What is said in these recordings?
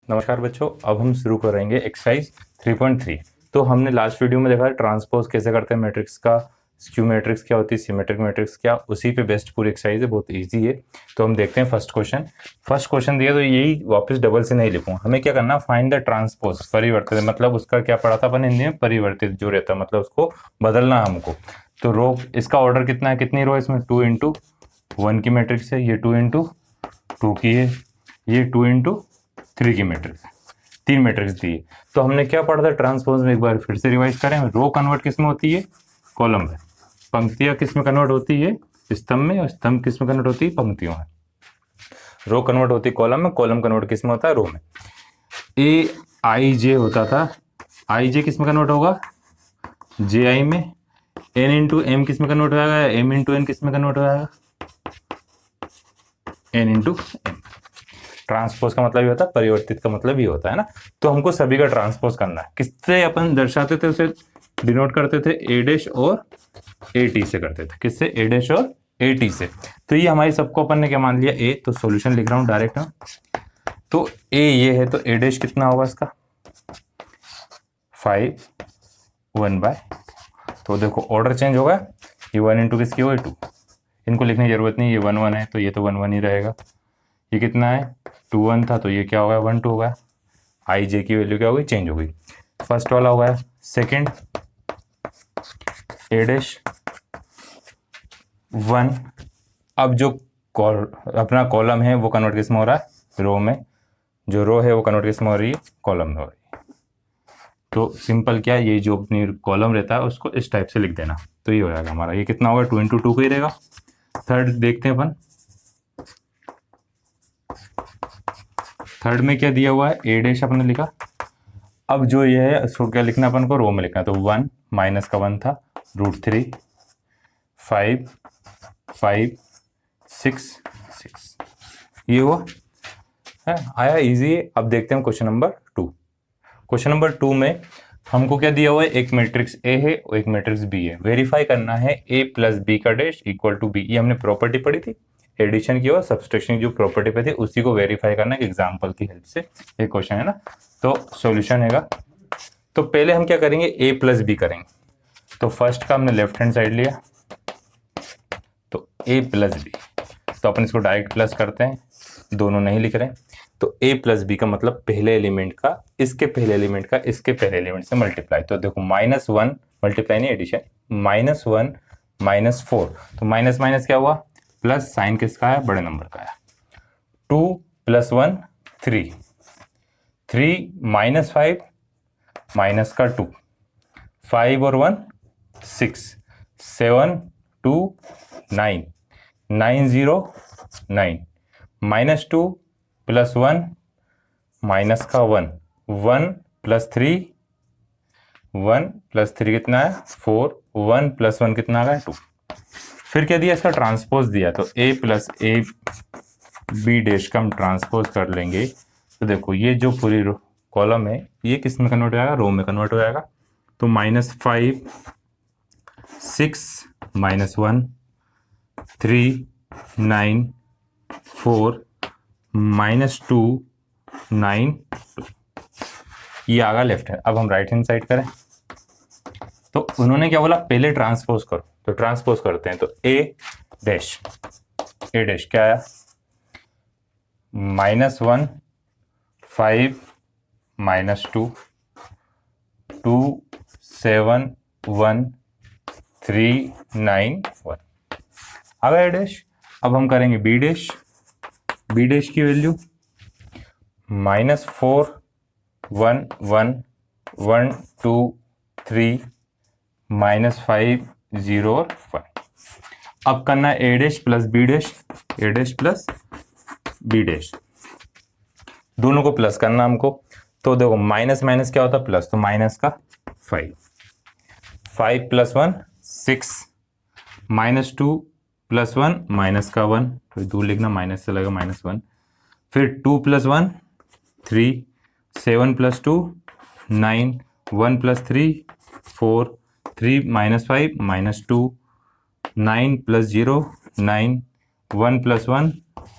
नमस्कार बच्चों, अब हम शुरू करेंगे एक्सरसाइज 3.3। तो हमने लास्ट वीडियो में देखा ट्रांसपोज कैसे करते हैं मैट्रिक्स का, स्क्यू मैट्रिक्स क्या होती है, सिमेट्रिक मैट्रिक्स क्या, उसी पे बेस्ट पूरी एक्सरसाइज है, बहुत इजी है। तो हम देखते हैं फर्स्ट क्वेश्चन दिया तो यही वापस डबल से नहीं लिखूंगा। हमें क्या करना, फाइंड द ट्रांसपोज, परिवर्तित, मतलब उसका क्या पढ़ा था अपन हिंदी में, परिवर्तित जो रहता है मतलब उसको बदलना हमको। तो रो, इसका ऑर्डर कितना है, कितनी रो है इसमें, 2 इंटू 1 की मैट्रिक्स है, ये 2 इंटू 2 की है, ये 2 इंटू 3 की मैट्रिक्स, 3 मैट्रिक्स दी है। तो हमने क्या पढ़ा था ट्रांसपोज में, एक बार फिर से रिवाइज करें। रो कन्वर्ट किस में होती है, कॉलम में। पंक्तियां किस में कन्वर्ट होती है, स्तंभ में। और स्तंभ किस में कन्वर्ट होती है, पंक्तियों में। रो कन्वर्ट होती है कॉलम में, कॉलम कन्वर्ट किस में होता है, रो में। ए आई जे होता था, आई जे किस में कन्वर्ट होगा, जे आई में। एन इंटू एम किस में कन्वर्ट हो जाएगा, एम इंटू एन किस में कन्वर्ट हो जाएगा, एन इंटू एम। ट्रांसपोज का मतलब ये होता है, परिवर्तित का मतलब ये होता है ना। तो हमको सभी का ट्रांसपोज करना है। किससे अपन दर्शाते थे, उसे डिनोट करते थे ए डैश और ए टी से करते थे। किससे, ए डैश और ए टी से। तो ये हमारी सबको अपन ने क्या मान लिया, ए। तो सॉल्यूशन लिख रहा हूं डायरेक्ट में। तो ए ये है, तो ए डैश कितना होगा इसका, 5 1/। तो देखो ऑर्डर चेंज होगा, ये 1 इंटू किसकी हो, 2। इनको लिखने की जरूरत नहीं, ये 1 1 है तो ये तो 1 1 ही रहेगा। ये कितना है, 2 1 था तो ये क्या होगा, 1 2 होगा। आई जे की वैल्यू क्या होगी, चेंज हो गई। फर्स्ट वाला होगा सेकंड, ए डैश 1। अब जो अपना कॉलम है वो कन्वर्ट किस में हो रहा है, रो में। जो रो है वो कन्वर्ट किस में हो रही है, कॉलम में हो रही है। तो सिंपल क्या, ये जो अपनी कॉलम रहता है उसको इस टाइप से लिख देना। तो ये हो जाएगा हमारा, ये कितना होगा, 2 इंटू 2 का ही रहेगा। थर्ड देखते हैं अपन, थर्ड में क्या दिया हुआ है, ए डैश अपने लिखा। अब जो ये है उसको क्या लिखना अपन को, रो में लिखना है। तो 1 माइनस का 1 था, √3 5 5 6 6, ये हुआ है, आया इजी है। अब देखते हैं क्वेश्चन नंबर 2। क्वेश्चन नंबर 2 में हमको क्या दिया हुआ है, एक मैट्रिक्स ए है और एक मैट्रिक्स बी है। वेरीफाई करना है ए प्लस बी का डैश इक्वल टू बी। ये हमने प्रॉपर्टी पढ़ी थी, एडिशन की और सब्सट्रैक्शन की जो प्रॉपर्टी पे थी, उसी को वेरीफाई करना है एग्जांपल की हेल्प से। एक क्वेश्चन है ना, तो सॉल्यूशन हैगा। तो पहले हम क्या करेंगे, ए प्लस बी करेंगे। तो फर्स्ट का हमने लेफ्ट हैंड साइड लिया, तो ए प्लस बी। तो अपन इसको डायरेक्ट प्लस करते हैं, दोनों नहीं लिख रहे हैं। तो ए प्लस बी का मतलब पहले एलिमेंट का इसके पहले एलिमेंट का इसके पहले एलिमेंट से मल्टीप्लाई। तो देखो -1 मल्टीप्लाई नहीं एडिशन, -1 -4। तो माइनस माइनस क्या हुआ, प्लस। साइन किसका है, बड़े नंबर का है। 2 + 1 3, 3 - 5 माइनस का 2, 5 और 1 6, 7 2 9, 9 0 9, -2 + 1 माइनस का 1, 1 + 3, 1 + 3 कितना है, 4, 1 + 1 कितना आ गया, 2। फिर क्या दिया, इसका ट्रांसपोज दिया। तो ए प्लस ए बी डैश का हम ट्रांसपोज कर लेंगे। तो देखो ये जो पूरी कॉलम है ये किस में कन्वर्ट हो जाएगा, रो में कन्वर्ट हो जाएगा। तो -5 6 -1 3 9 4 -2 9 2, ये आ गया लेफ्ट हैंड। अब हम राइट हैंड साइड करें। तो उन्होंने क्या बोला, पहले ट्रांसपोज करो। तो ट्रांसपोज करते हैं। तो ए डैश क्या आया, -1 5 -2 2 7 1 3 9 1 आ गया ए डैश। अब हम करेंगे बी डैश की वैल्यू -4 1 1 1 2 3 -5 0 और 1। अब करना है A dash plus B dash, A dash plus B dash, दोनों को प्लस करना हमको। तो देखो माइनस माइनस क्या होता है, प्लस। तो माइनस का 5 + 1 6, -2 + 1 माइनस का 1, तो दूर लिखना, माइनस से लगेगा -1। फिर 2 + 1 3, 7 + 2 9, 1 + 3 4, 3 - 5 -2, 9 + 0 9, 1 + 1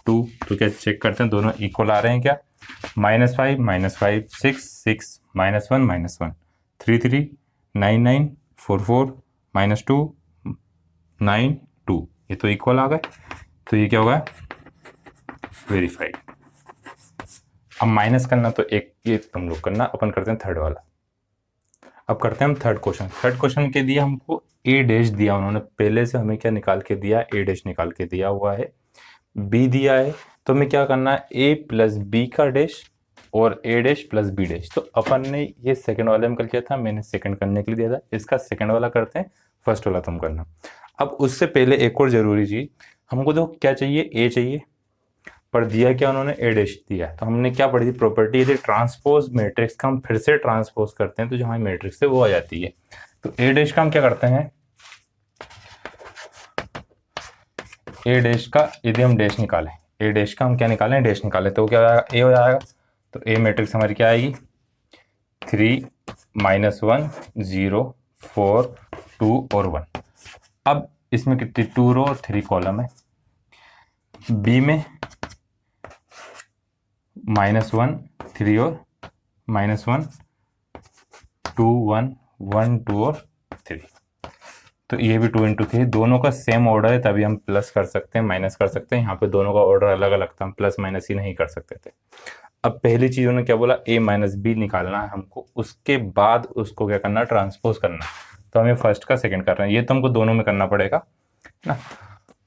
2। तो क्या चेक करते हैं दोनों इक्वल आ रहे हैं क्या, -5 6 6 -1 3 3 9 9 4 4 -2 9 2, ये तो इक्वल आ गए। तो ये क्या होगा, वेरीफाइड। अब माइनस करना तो एक ये तुम लोग करना, अपन करते हैं थर्ड वाला। अब करते हैं हम थर्ड क्वेश्चन। थर्ड क्वेश्चन के दिया हमको ए डैश दिया उन्होंने, पहले से हमें क्या निकाल के दिया, ए डैश निकाल के दिया हुआ है, बी दिया है, तो हमें क्या करना है, ए प्लस बी का डैश और ए डैश प्लस बी डैश। तो अपन ने ये सेकंड वाले में कर लिया था, मैंने सेकंड करने के लिए दिया था, इसका सेकंड वाला करते हैं, फर्स्ट वाला तुम करना। अब उससे पहले एक और जरूरी चीज, हमको तो क्या चाहिए, ए चाहिए, पर दिया क्या उन्होंने, ए डैश दिया। तो हमने क्या पढ़ी थी प्रॉपर्टी, यदि ट्रांसपोज मैट्रिक्स का हम फिर से ट्रांसपोज करते हैं तो जो हमारी मैट्रिक्स है वो आ जाती है। तो ए डैश का हम क्या करते हैं, ए डैश का यदि हम डैश निकालें, ए डैश का हम क्या निकालें, डैश निकालें, तो क्या हो जाएगा, ए हो जाएगा। तो ए मैट्रिक्स हमारी क्या आएगी, 3 -1 0 4 2 और 1। अब इसमें कितनी 2 रो और 3 कॉलम है। बी में -1 3 और -1 2 1 1 2 और 3। तो ये भी 2 × 3, दोनों का सेम ऑर्डर है, तभी हम प्लस कर सकते हैं, माइनस कर सकते हैं। यहाँ पे दोनों का ऑर्डर अलग अलग था, हम प्लस माइनस ही नहीं कर सकते थे। अब पहली चीज उन्होंने क्या बोला, a - b निकालना है हमको, उसके बाद उसको क्या करना, ट्रांसपोज करना। तो हमें फर्स्ट का सेकंड कर रहे हैं, ये तो हमको दोनों में करना पड़ेगा ना।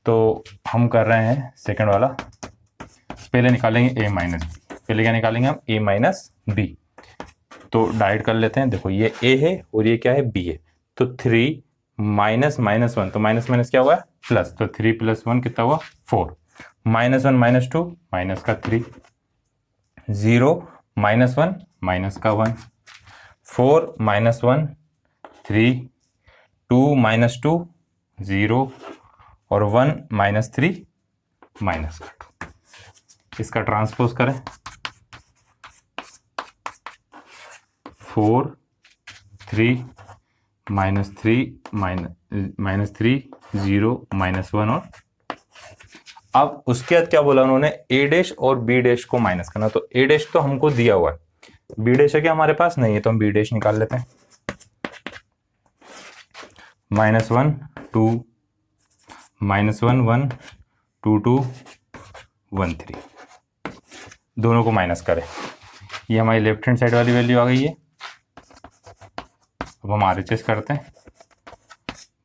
तो हम कर रहे हैं सेकंड वाला, पहले निकालेंगे a - b। पहले क्या निकालेंगे हम, a - b। तो डाइट कर लेते हैं, देखो ये a है और ये क्या है, b है। तो 3 -1, तो माइनस माइनस क्या हुआ, प्लस, तो 3 + 1 कितना हुआ, 4। -1 -2 माइनस का 3, 0 -1 माइनस का 1, 4 -1 3, 2 -2 0 और 1 -3 माइनस का 2। इसका ट्रांसपोज करें, 4 3 -3 -3 0 -1 और अब उसके बाद क्या बोला उन्होंने, ए डैश और बी डैश को माइनस करना। तो ए डैश तो हमको दिया हुआ है, बी डैश है क्या हमारे पास, नहीं है, तो हम बी डैश निकाल लेते हैं। -1 2 -1 1 2 2 1 3, दोनों को माइनस करें, ये हमारी लेफ्ट हैंड साइड वाली वैल्यू आ गई है। अब हम RHS करते हैं,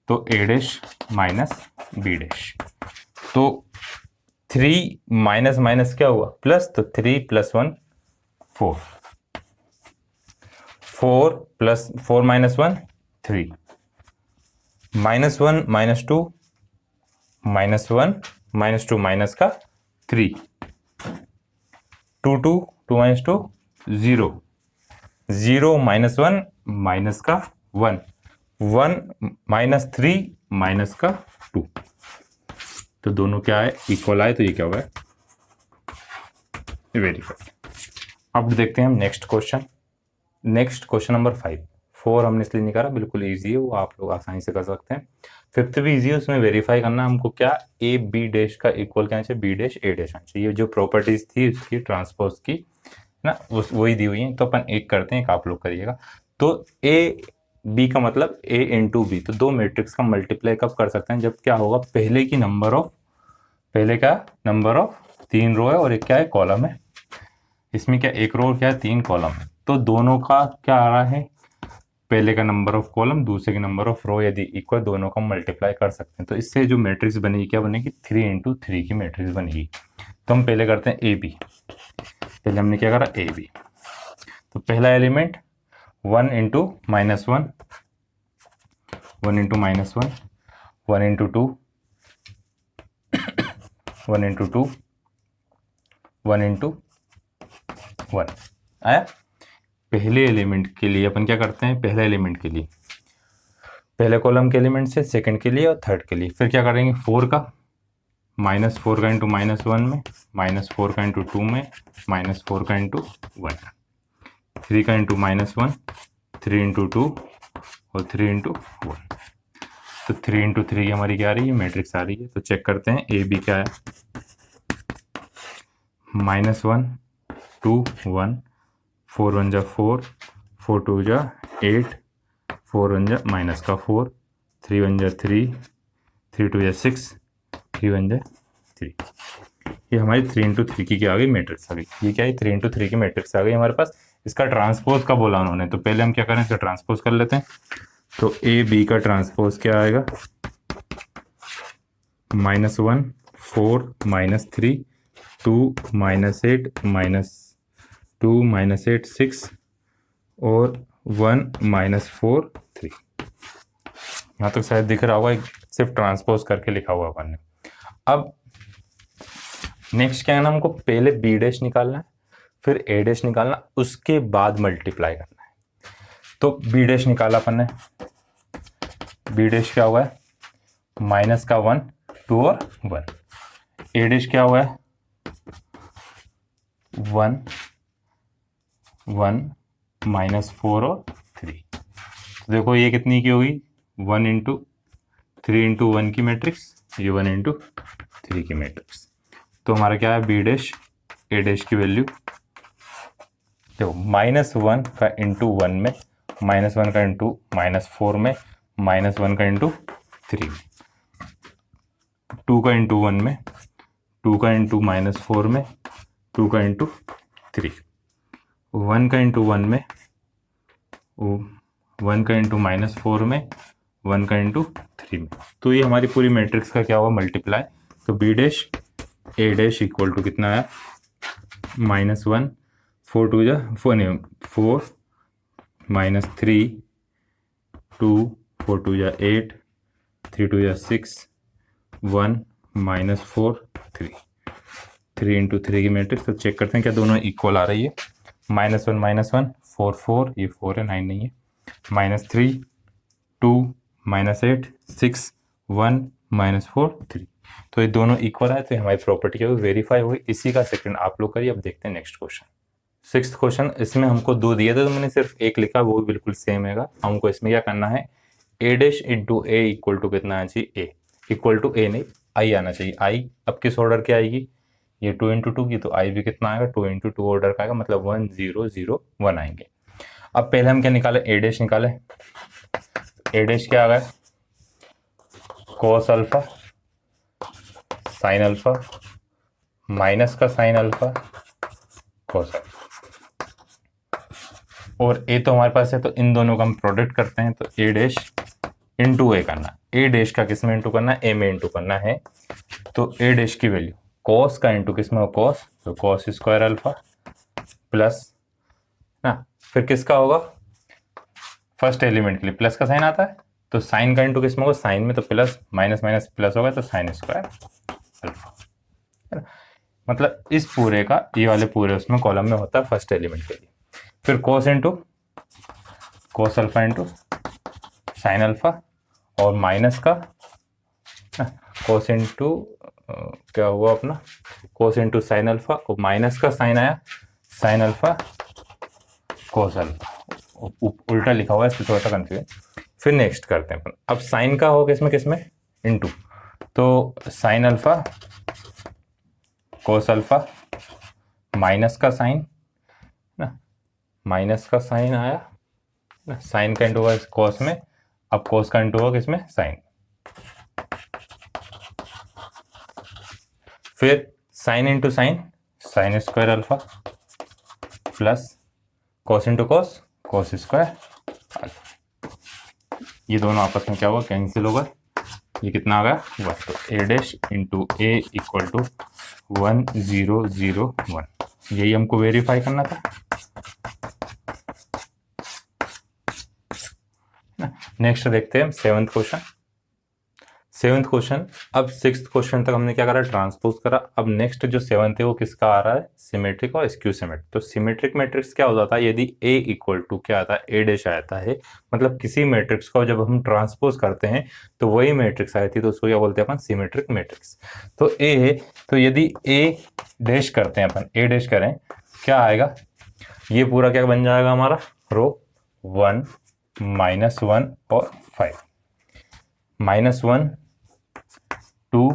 तो A dash minus B dash, तो 3 माइनस माइनस क्या हुआ, प्लस, तो 3 + 1 4, 4 + 4 - 1 3, -1 -2 -1 -2 माइनस का 3, 2 2 2 - 2 0 0 -1 माइनस का 1 1 -3 माइनस का 2। तो दोनों क्या है, इक्वल आए, तो ये क्या होगा, वेरीफाइड। अब देखते हैं हम next question. Next question number 5। 4 हमने इसलिए नहीं करा, बिल्कुल इजी है वो, आप लोग आसानी से कर सकते हैं। 5th भी इजी है, उसमें वेरीफाई करना हमको क्या, ए बी डैश का इक्वल क्या चाहिए, बी डैश ए डैश आना चाहिए। जो प्रॉपर्टीज थी उसकी ट्रांसपोज की ना, वही दी हुई है। तो अपन एक करते हैं, एक आप लोग करिएगा। तो ए बी का मतलब a × b, तो दो मैट्रिक्स का मल्टीप्लाई कब कर सकते हैं, जब क्या होगा, पहले का नंबर ऑफ 3 रो है और एक क्या है, कॉलम है। इसमें क्या 1 रो और क्या है, 3 कॉलम है। तो दोनों का क्या आ रहा है, पहले का नंबर ऑफ कॉलम, दूसरे के नंबर ऑफ रो यदि इक्वल, दोनों का मल्टीप्लाई कर सकते हैं। तो इससे जो मैट्रिक्स बनेगी, क्या बनेगी, 3 × 3 की मैट्रिक्स बनेगी। तो हम पहले करते हैं ए बी। पहले हमने क्या करा, ए बी। तो पहला एलिमेंट 1 × -1 1 × -1 1 × 2 1 × 2 1 × 1 आया। पहले एलिमेंट के लिए अपन क्या करते हैं, पहले एलिमेंट के लिए पहले कॉलम के एलिमेंट से, सेकंड के लिए और थर्ड के लिए फिर क्या करेंगे, 4 का -4 का × -1 में, -4 का × 2 में, -4 का × 1, 3 का × -1 3 × 2 और 3 × 1। तो 3 × 3 हमारी क्या आ रही है, मैट्रिक्स आ रही है। तो चेक करते हैं ए बी क्या है, -1 2 1, 4 1 जा 4, 4 2 जा 8, 4 1 जा माइनस का 4, 3 1 जा 3, 3 2 जा 6, 3 1 जा 3। ये हमारी 3 इंटू 3 की क्या आ गई, मैट्रिक्स आ गई। ये क्या है, 3 इंटू 3 की मैट्रिक्स आ गई हमारे पास। इसका ट्रांसपोज का बोला उन्होंने, तो पहले हम क्या करें, इसका ट्रांसपोज कर लेते हैं। तो ए बी का ट्रांसपोज क्या आएगा, -1 4 -3 2 -8 -2 -8 6 और 1 -4 3। यहाँ तक शायद दिख रहा होगा, सिर्फ ट्रांसपोज करके लिखा हुआ अपन ने। अब नेक्स्ट क्या है ना, हमको पहले बी डैश निकालना है, फिर ए डैश निकालना, उसके बाद मल्टीप्लाई करना है। तो बी डैश निकाला अपन ने, बी डैश क्या हुआ है, माइनस का 1 2 और 1। ए डैश क्या हुआ है, 1 1 -4 और 3। तो देखो ये कितनी की होगी, 1 इंटू 3 इंटू 1 की मैट्रिक्स, ये 1 इंटू 3 की मैट्रिक्स। तो हमारा क्या है, बी डैश ए डैश की वैल्यू देखो, -1 का इंटू 1 में, -1 का इंटू -4 में, -1 का इंटू 3 में, 2 का इंटू 1 में, 2 का इंटू -4 में, 2 का इंटू 3, 1 का इंटू 1 में, 1 का इंटू -4 में, 1 का इंटू 3 में। तो ये हमारी पूरी मैट्रिक्स का क्या हुआ, मल्टीप्लाई। तो b dash A dash equal to कितना आया, -1 4 2 जा 4 नहीं 4 -3 2 4 2 जा 8 3 2 जा 6 1 -4 3 3 इंटू 3 की मैट्रिक्स। तो चेक करते हैं क्या दोनों इक्वल आ रही है। -1 4 4, ये 4 है 9 नहीं है, -3 2 -8 6 1 -4 3। तो ये दोनों इक्वल है, तो हमारी प्रॉपर्टी क्या हुई, वेरीफाई हुई। इसी का सेकंड आप लोग करिए। अब देखते हैं नेक्स्ट क्वेश्चन, 6th क्वेश्चन। इसमें हमको 2 दिए थे, तो मैंने सिर्फ एक लिखा, वो भी बिल्कुल सेम है। हमको इसमें क्या करना है, A dash into A equal to कितना आना चाहिए, ए इक्वल टू ए नहीं आई आना चाहिए। आई अब किस ऑर्डर की आएगी, ये 2 इंटू 2 की, तो आई भी कितना आएगा, 2 इंटू 2 ऑर्डर का आएगा, मतलब 1 0 0 1 आएंगे। अब पहले हम क्या निकाले, ए डैश निकाले। ए डैश क्या आ गया, cos alpha sine alpha minus का साइन अल्फा कॉस अल्फा, और ए तो हमारे पास है, तो इन दोनों का हम प्रोडक्ट करते हैं। तो ए डैश इंटू ए करना, ए डैश का किस में इंटू करना है, ए में इंटू करना है। तो ए डैश की वैल्यू कॉस का इंटू किस में हो, कॉस, तो कॉस स्क्वायर अल्फा प्लस ना, फिर किसका होगा, फर्स्ट एलिमेंट के लिए प्लस का साइन आता है, तो साइन का इंटू किस में होगा, साइन में, तो प्लस माइनस माइनस प्लस होगा, तो साइन स्क्वायर अल्फा, है ना। मतलब इस पूरे का, ये वाले पूरे उसमें कॉलम में होता है फर्स्ट एलिमेंट के लिए। फिर cos into cos alpha into sine alpha, और माइनस का कोस इंटू क्या हुआ अपना, कोस इंटू साइन अल्फा, और माइनस का साइन आया साइन अल्फा कोस अल्फा, उल्टा लिखा हुआ है इसलिए थोड़ा सा कंफ्यूजन। फिर नेक्स्ट करते हैं अपन, अब साइन का होगा किसमें इंटू, तो sign alpha cos alpha minus का साइन ना, माइनस का साइन आया ना, साइन का इंटू होगा कोस में, अब कोस का इंटू होगा किसमें, साइन। फिर sine into sine, sine square alpha plus cos into कोस, कोस स्क्वायर अल्फा। ये दोनों आपस में क्या होगा, कैंसिल होगा, ये कितना आ गया 1। तो A dash into A equal to 1 0 0 1, यही हमको वेरीफाई करना था ना। नेक्स्ट देखते हैं 7th क्वेश्चन। 7th क्वेश्चन, अब 6th क्वेश्चन तक हमने क्या करा, ट्रांसपोज करा। अब नेक्स्ट जो 7th है वो किसका आ रहा है, सिमेट्रिक और स्क्यू सिमेट्रिक। तो सिमेट्रिक मैट्रिक्स क्या हो जाता है, यदि ए इक्वल टू क्या आता है, ए डैश आता है, मतलब किसी मैट्रिक्स को जब हम ट्रांसपोज करते हैं तो वही मैट्रिक्स आई थी, तो उसको क्या बोलते हैं अपन, सिमेट्रिक मैट्रिक्स। तो ए है, तो यदि ए डैश करते हैं अपन, ए डैश करें, क्या आएगा, ये पूरा क्या बन जाएगा हमारा, रो 1 -1 और 5 -1 2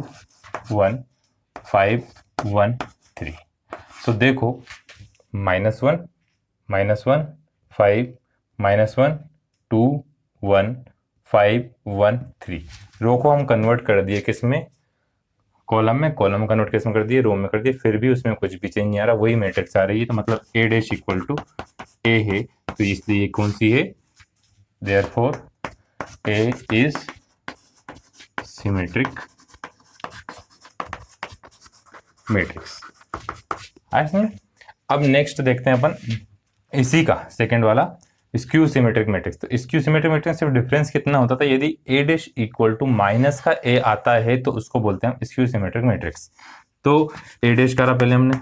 1 5 1 3। तो देखो -1 -1 5 -1 2 1 5 1 3। रो को हम कन्वर्ट कर दिए किस में, कॉलम में, कॉलम कन्वर्ट किस में कर दिए, रो में कर दिए, फिर भी उसमें कुछ भी चेंज नहीं आ रहा, वही मैट्रिक्स आ रही है। तो मतलब ए डैश इक्वल टू ए है, तो इसलिए ये कौन सी है, therefore A is symmetric matrix. अब नेक्स्ट देखते हैं अपन इसी का सेकंड वाला स्क्यू सिमेट्रिक मैट्रिक्स। तो स्क्यू सिमेट्रिक मैट्रिक्स सिर्फ डिफरेंस कितना होता था, यदि ए डैश इक्वल टू माइनस का ए आता है तो उसको बोलते हैं स्क्यू सिमेट्रिक मैट्रिक्स। तो ए डैश करा पहले हमने,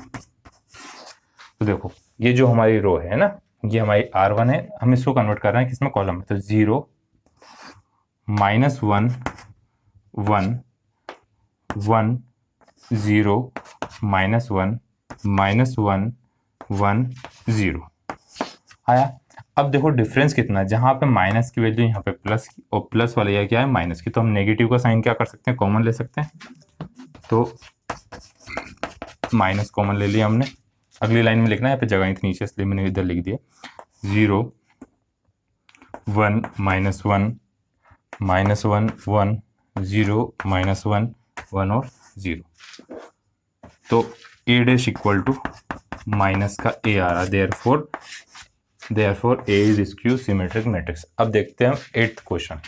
तो देखो ये जो हमारी रो है ना, ये हमारी R1 है, हम इसको कन्वर्ट कर रहे हैं किसमें, कॉलम में। तो 0 -1 1 1 0 -1 -1 1 0 आया। अब देखो डिफरेंस कितना है, जहां पे माइनस की वैल्यू यहाँ पे प्लस की, और प्लस वाले यह क्या है माइनस की, तो हम नेगेटिव का साइन क्या कर सकते हैं, कॉमन ले सकते हैं। तो माइनस कॉमन ले लिया हमने। अगली लाइन में लिखना है, यहाँ पे जगह इतनी नीचे इसलिए मैंने इधर लिख दिया 0 1 -1 -1 1 0 -1 1 और 0। तो A dash equal to minus का ए आ रहा, therefore A is skew symmetric matrix. अब देखते हैं हम 8th क्वेश्चन।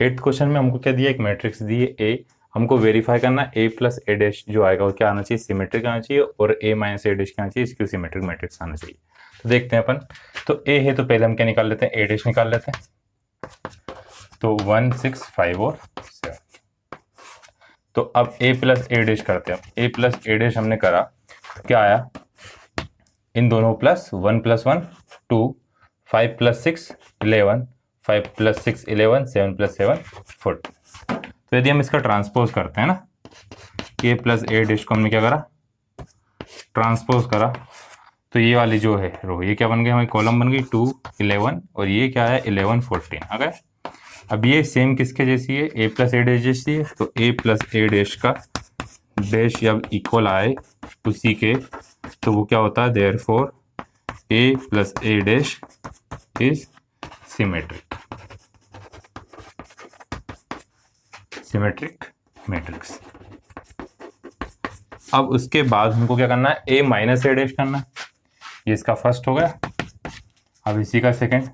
8th क्वेश्चन में हमको क्या दिया, एक मैट्रिक्स दी है ए, हमको वेरीफाई करना ए प्लस ए डैश जो आएगा वो क्या आना चाहिए, सिमेट्रिक आना चाहिए, और ए माइनस ए डैश क्या आना चाहिए, स्क्यू सिमेट्रिक मैट्रिक्स आना चाहिए। तो देखते हैं अपन, तो ए है तो पहले हम क्या निकाल लेते हैं, ए डैश निकाल लेते हैं। तो 1 6 5 और 7। तो अब ए प्लस ए डैश करते हैं। ए प्लस ए डैश हमने करा, क्या आया, इन दोनों प्लस 1 + 1 2 5 + 6 11 5 + 6 11 7 + 7 14। तो यदि हम इसका ट्रांसपोज करते हैं ना, ए प्लस ए डैश को हमने क्या करा, ट्रांसपोज करा, तो ये वाली जो है रो, ये क्या बन गई हमारी, कॉलम बन गई 2 11, और ये क्या है 11 14 आ गए। अब ये सेम किसके जैसी है, ए प्लस ए डैश जैसी है। तो ए प्लस ए डैश का डैश जब इक्वल आए उसी के, तो वो क्या होता है, therefore A plus A dash is symmetric matrix. अब उसके बाद हमको क्या करना है, ए माइनस ए डैश करना है। ये इसका फर्स्ट हो गया। अब इसी का सेकंड,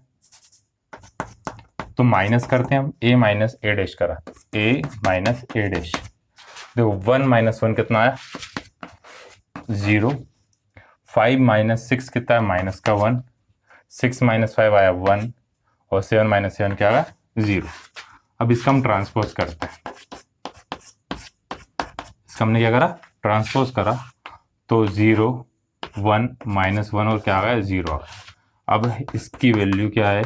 तो माइनस करते हैं हम, ए माइनस ए डैश करा, ए माइनस ए डैश। देखो 1 - 1 कितना आया, 0। 5 - 6 कितना है, माइनस का 1। 6 - 5 आया 1, और 7 - 7 क्या आया, 0। अब इसका हम ट्रांसपोज करते हैं। इसका हमने क्या करा, ट्रांसपोज करा, तो 0 1 -1 और क्या आ गया, 0 आ गया। अब इसकी वैल्यू क्या है,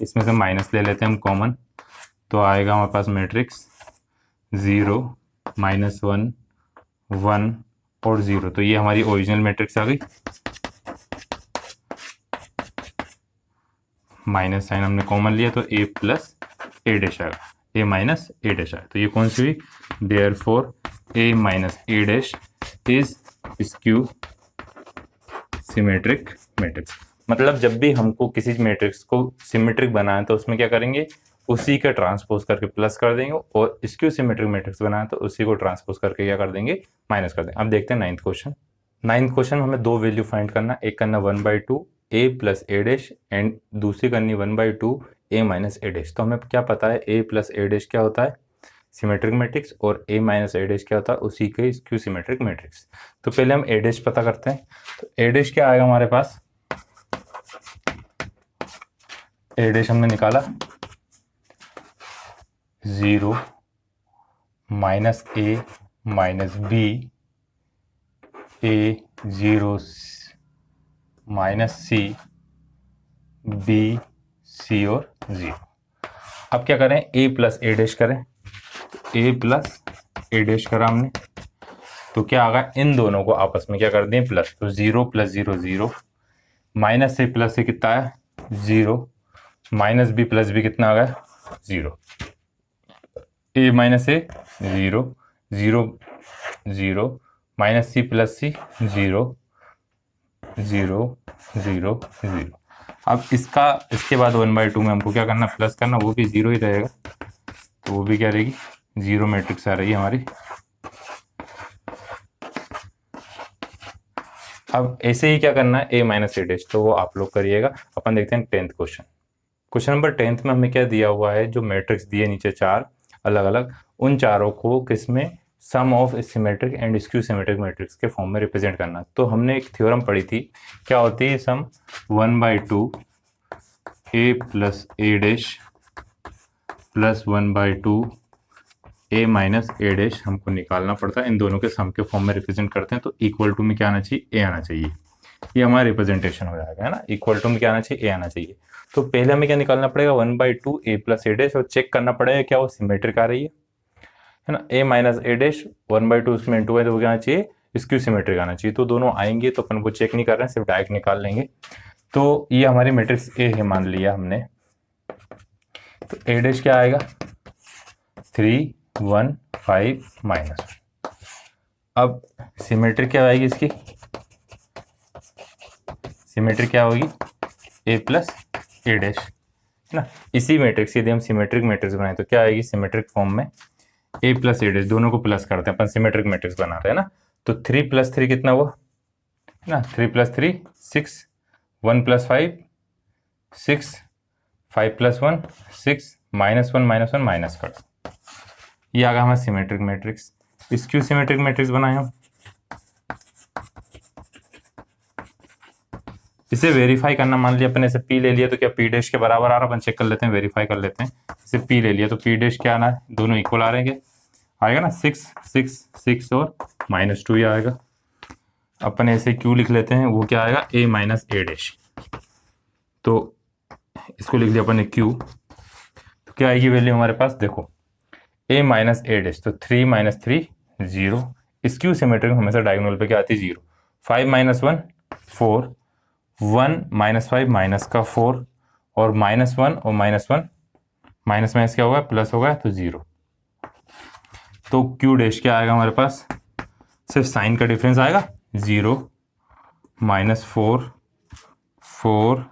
इसमें से माइनस ले लेते हैं हम कॉमन, तो आएगा हमारे पास मैट्रिक्स 0 -1 1 और 0। तो ये हमारी ओरिजिनल मैट्रिक्स आ गई। माइनस साइन हमने कॉमन लिया, तो ए प्लस ए डैश आएगा, ए माइनस ए डैश आएगा। तो ये कौन सी हुई, therefore A minus A dash is skew symmetric matrix. मतलब जब भी हमको किसी मैट्रिक्स को सिमेट्रिक बनाए तो उसमें क्या करेंगे, उसी का ट्रांसपोज करके प्लस कर देंगे, और स्क्यू सिमेट्रिक मैट्रिक्स बनाए तो उसी को ट्रांसपोज करके क्या कर देंगे, माइनस कर देंगे। अब देखते हैं 9th क्वेश्चन। 9th क्वेश्चन में हमें दो वैल्यू फाइंड करना, एक करना 1/2 ए प्लस ए डैश, एंड दूसरी करनी 1/2 ए माइनस ए डैश। तो हमें क्या पता है, ए प्लस ए डैश क्या होता है, सिमेट्रिक मैट्रिक्स, और ए माइनस ए डैश क्या होता है, उसी के स्क्यू सिमेट्रिक मैट्रिक्स। तो पहले हम ए डैश पता करते हैं। तो ए डैश क्या आएगा हमारे पास, ए डैश हमने निकाला 0 -a - b, a 0 -c, b c और 0। अब क्या करें, a प्लस ए डैश करें। a प्लस ए डैश करा हमने, तो क्या आ गया, इन दोनों को आपस में क्या कर दें, प्लस। तो 0 + 0 0, माइनस से प्लस से कितना है, 0, माइनस बी प्लस बी कितना आ गया, 0। a minus a 0 0 0, minus c plus c 0, 0 0 0। अब इसके बाद 1/2 में हमको क्या करना, प्लस करना, वो भी 0 ही रहेगा, तो वो भी क्या रहेगी, 0 मैट्रिक्स आ रही है हमारी। अब ऐसे ही क्या करना है, a माइनस ए डैश, तो वो आप लोग करिएगा। अपन देखते हैं 10th question. Question number 10th में हमें क्या दिया हुआ है, जो मैट्रिक्स दिए नीचे 4 अलग अलग, उन चारों को किसमें, sum of symmetric and skew symmetric matrix के फॉर्म में रिप्रेजेंट करना। तो हमने एक थ्योरम पढ़ी थी, क्या होती है, सम 1/2 a plus A dash plus 1/2 a minus A dash हमको निकालना पड़ता है, इन दोनों के सम के फॉर्म में रिप्रेजेंट करते हैं। तो इक्वल टू में क्या आना चाहिए, a आना चाहिए, ये हमारा रिप्रेजेंटेशन हो जाएगा, है ना। इक्वल टू में क्या आना चाहिए, a आना चाहिए। तो पहले हमें क्या निकालना पड़ेगा, 1/2 a प्लस ए डैश, और चेक करना पड़ेगा क्या वो सिमेट्रिक आ रही है ना। a माइनस ए डैश 1/2 उसमें इंटू है, तो वो क्या आना चाहिए, स्क्यू सिमेट्रिक आना चाहिए। तो दोनों आएंगे, तो अपन को चेक नहीं कर रहे हैं, सिर्फ डायरेक्ट निकाल लेंगे। तो ये हमारी मैट्रिक्स a है मान लिया हमने। तो a डैश क्या आएगा, 3 1 5 -1। अब सिमेट्रिक क्या आएगी इसकी, सिमेट्रिक क्या होगी, a प्लस ए डैश, है ना। इसी मैट्रिक्स यदि हम सिमेट्रिक मैट्रिक्स बनाए तो क्या आएगी, सिमेट्रिक फॉर्म में a प्लस ए डैश, दोनों को प्लस करते हैं अपन, सिमेट्रिक मैट्रिक्स बना रहे हैं ना। तो 3 + 3 कितना हुआ, है ना, 3 + 3 6, 1 + 5 6, 5 + 1 6, -1 -1 माइनस कर, ये आ गया हमारा symmetric matrix. Skew symmetric matrix बनाए हम, इसे वेरीफाई करना, मान लिया अपने इसे p ले लिया, तो क्या p डैश के बराबर आ रहा, अपन चेक कर लेते हैं, वेरीफाई कर लेते हैं। इसे p ले लिया तो p डैश क्या आना है, दोनों इक्वल आ रहे हैं, आएगा ना, 6 6 6 और -2 ही आएगा। अपन ऐसे q लिख लेते हैं, वो क्या आएगा, a माइनस ए डैश, तो इसको लिख दिया अपन ने q, तो क्या आएगी वैल्यू हमारे पास, देखो a माइनस ए डैश, तो 3 - 3 0, स्क्यू सिमेट्रिक हमेशा डायगोनल पे क्या आती है, 0, 5 - 1 4, 1 -5 माइनस का 4, और -1 और -1 माइनस क्या होगा, प्लस होगा, तो 0। तो q डैश क्या आएगा हमारे पास, सिर्फ साइन का डिफरेंस आएगा, 0 -4 4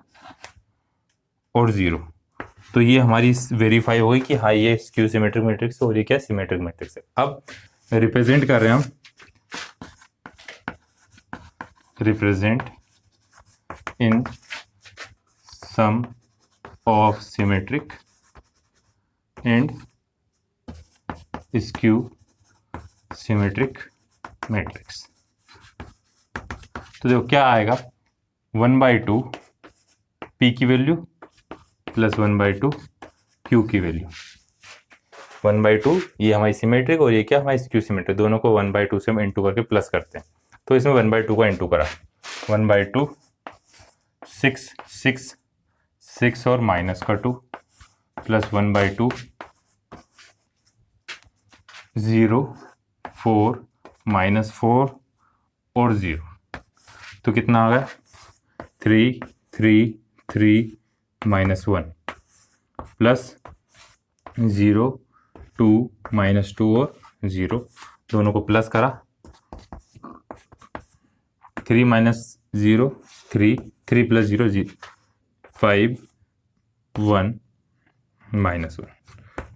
और 0। तो ये हमारी वेरीफाई हो गई कि हाँ ये स्क्यू सिमेट्रिक मैट्रिक्स और ये क्या सिमेट्रिक मैट्रिक्स है। अब रिप्रेजेंट कर रहे हैं हम, represent in sum of symmetric and skew symmetric matrix. तो देखो क्या आएगा, 1/2 p की वैल्यू प्लस 1/2 q की वैल्यू, 1/2 ये हमारी सिमेट्रिक और ये क्या हमारी स्क्यू सिमेट्रिक, दोनों को 1/2 से हम इंटू करके प्लस करते हैं। तो इसमें 1/2 का इंटू करा, 1/2 6 6 6 और माइनस का 2 प्लस 1/2 0 4 -4 और 0, तो कितना आ गया, 3 3 3 -1 प्लस 0 2 -2 और 0, दोनों को प्लस करा, 3 - 0 3 3 + 0 0 5 1 -1।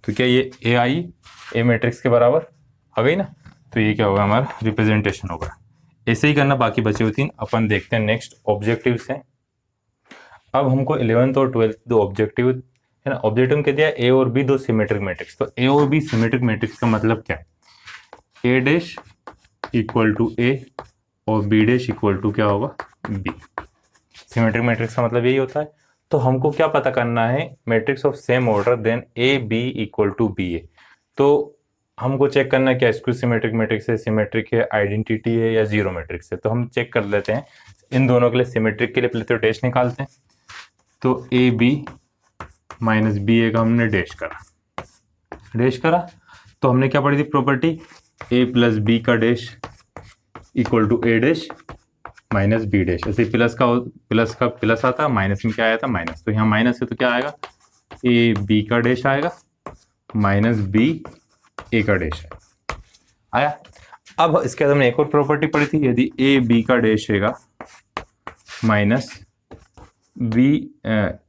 तो क्या ये ए आई, ए मैट्रिक्स के बराबर आ गई ना। तो ये क्या होगा, हमारा रिप्रेजेंटेशन होगा। ऐसे ही करना बाकी बचे हुए 3। अपन देखते हैं नेक्स्ट ऑब्जेक्टिव्स हैं। अब हमको 11th और 12th दो ऑब्जेक्टिव है ना। ऑब्जेक्टिव में कह दिया ए और बी दो सिमेट्रिक मैट्रिक्स, तो ए और बी सिमेट्रिक मैट्रिक्स का मतलब क्या, ए डैश इक्वल टू ए और बी डैश इक्वल टू क्या होगा, बी। सिमेट्रिक मैट्रिक्स का मतलब यही होता है। तो हमको क्या पता करना है, matrix of same order then A B equal to B A. तो हमको चेक करना है क्या स्क्यू सिमेट्रिक मैट्रिक्स है, सिमेट्रिक है, आइडेंटिटी है या जीरो मैट्रिक्स है। तो हम चेक कर लेते हैं इन दोनों के लिए। सिमेट्रिक के लिए पहले तो डैश निकालते हैं, तो a b minus b a का हमने डैश करा। तो हमने क्या पढ़ी थी प्रॉपर्टी, ए प्लस बी का dash equal to a dash minus B dash. ऐसे प्लस का प्लस आता, माइनस में क्या आया था माइनस, तो यहाँ माइनस है तो क्या आएगा, ए बी का डैश आएगा माइनस बी ए का डैश आया। अब इसके बाद हमने एक और प्रॉपर्टी पढ़ी थी, यदि ए बी का डैश हैगा माइनस बी,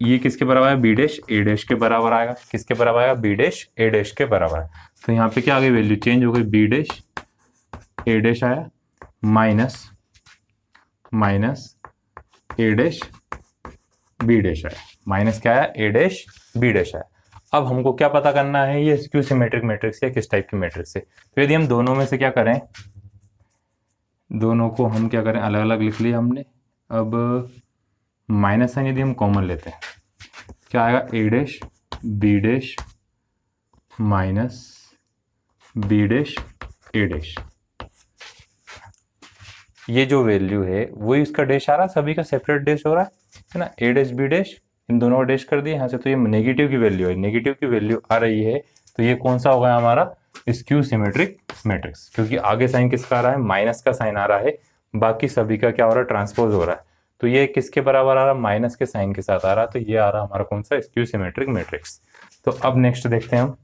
ये किसके बराबर है, बी डैश ए डैश के बराबर आएगा। किसके बराबर आएगा, बी डैश ए डैश के बराबर है। तो यहाँ पे क्या आ गई, वैल्यू चेंज हो गई, बी डैश ए डैश आया माइनस ए डैश बी डैश आया, माइनस क्या आया, ए डैश बी डैश आया। अब हमको क्या पता करना है, ये स्क्यू सिमेट्रिक मैट्रिक्स या किस टाइप की मैट्रिक्स है। तो यदि हम दोनों में से क्या करें, दोनों को हम क्या करें, अलग अलग लिख लिया हमने। अब माइनस साइन यदि हम कॉमन लेते हैं, क्या आएगा, A dash B dash minus B dash A dash. ये जो वैल्यू है वही इसका डैश आ रहा है, सभी का सेपरेट डैश हो रहा है ना, ए डैश बी डैश, इन दोनों का डैश कर दिया यहाँ से। तो ये नेगेटिव की वैल्यू है, नेगेटिव की वैल्यू आ रही है, तो ये कौन सा होगा हमारा, स्क्यू सिमेट्रिक मैट्रिक्स, क्योंकि आगे साइन किसका आ रहा है, माइनस का साइन आ रहा है, बाकी सभी का क्या हो रहा है, ट्रांसपोज हो रहा है। तो ये किसके बराबर आ रहा है, माइनस के साइन के साथ आ रहा है, तो ये आ रहा है हमारा कौन सा, स्क्यू सिमेट्रिक मैट्रिक्स। तो अब नेक्स्ट देखते हैं हम,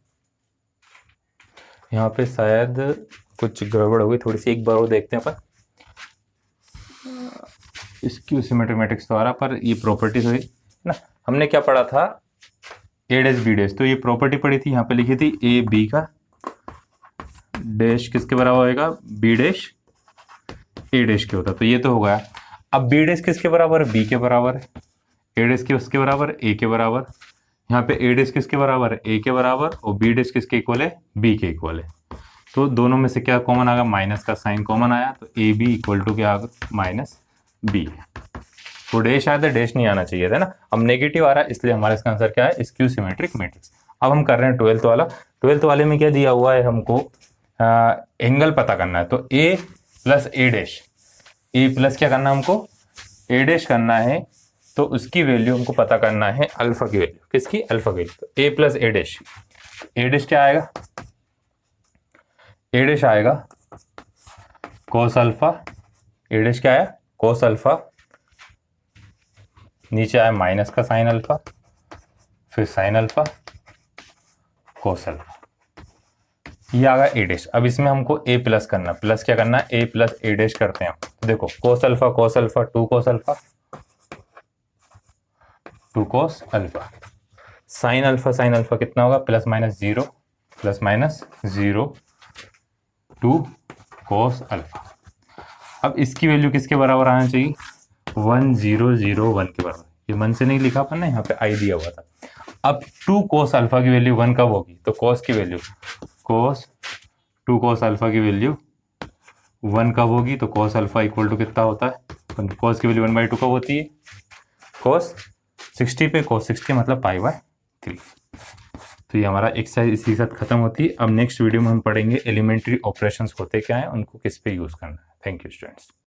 यहाँ पे शायद कुछ गड़बड़ हो गई थोड़ी सी, एक बार और देखते हैं अपन। स्क्यू सिमेट्रिक मैट्रिक्स तो आ रहा, पर ये प्रॉपर्टीज हुई ना, हमने क्या पढ़ा था, ए डैश बी डैश, तो ये प्रॉपर्टी पढ़ी थी, यहाँ पे लिखी थी ए बी का डैश किसके बराबर होएगा, बी डैश ए डैश के होता, तो ये तो हो गया। अब बी डैश किसके बराबर है, बी के बराबर है, ए डैश किसके बराबर, ए के बराबर, यहाँ पे ए डैश किसके बराबर है, ए के बराबर, और बी डैश किसके इक्वल है, बी के इक्वल है। तो दोनों में से क्या कॉमन आ गया, माइनस का साइन कॉमन आया, तो ए बी इक्वल टू क्या आ गया, माइनस बी। तो डैश आया था, डैश नहीं आना चाहिए था ना, अब नेगेटिव आ रहा है, इसलिए हमारा इसका आंसर क्या है, स्क्यू सिमेट्रिक मैट्रिक्स। अब हम कर रहे हैं 12th वाला। 12th वाले में क्या दिया हुआ है हमको, एंगल पता करना है। तो ए प्लस ए डैश, ए प्लस क्या करना है हमको, ए डैश करना है, तो उसकी वैल्यू हमको पता करना है, अल्फा की वैल्यू, किसकी, अल्फा की। तो ए प्लस ए डैश, ए डैश क्या आएगा, ए डैश आएगा कोस अल्फा, ए डैश क्या आया, कोस अल्फा, नीचे आया माइनस का साइन अल्फा, फिर साइन अल्फा कोस अल्फा, ये आ गया ए डैश। अब इसमें हमको ए प्लस करना, प्लस क्या करना है, ए प्लस ए डैश करते हैं। तो देखो cos alpha two cos alpha, two cos alpha, sine alpha कितना होगा, plus minus zero two cos alpha. अब इसकी वैल्यू किसके बराबर आना चाहिए, 1001 के बराबर। ये 1 से नहीं लिखा अपन ने, यहाँ पे आई दिया हुआ था। अब 2 कोस अल्फा की वैल्यू 1 कब होगी, तो कोस की वैल्यू, टू कोस अल्फा की वैल्यू 1 कब होगी, तो कोस अल्फा इक्वल टू कितना होता है, कोस की वैल्यू 1/2 कब होती है, कोस 60 पे, कोस 60 मतलब π/3। तो ये हमारा एक्सरसाइज इसी के साथ खत्म होती है। अब नेक्स्ट वीडियो में हम पढ़ेंगे एलिमेंट्री ऑपरेशंस होते क्या है, उनको किस पे यूज करना है। Thank you students.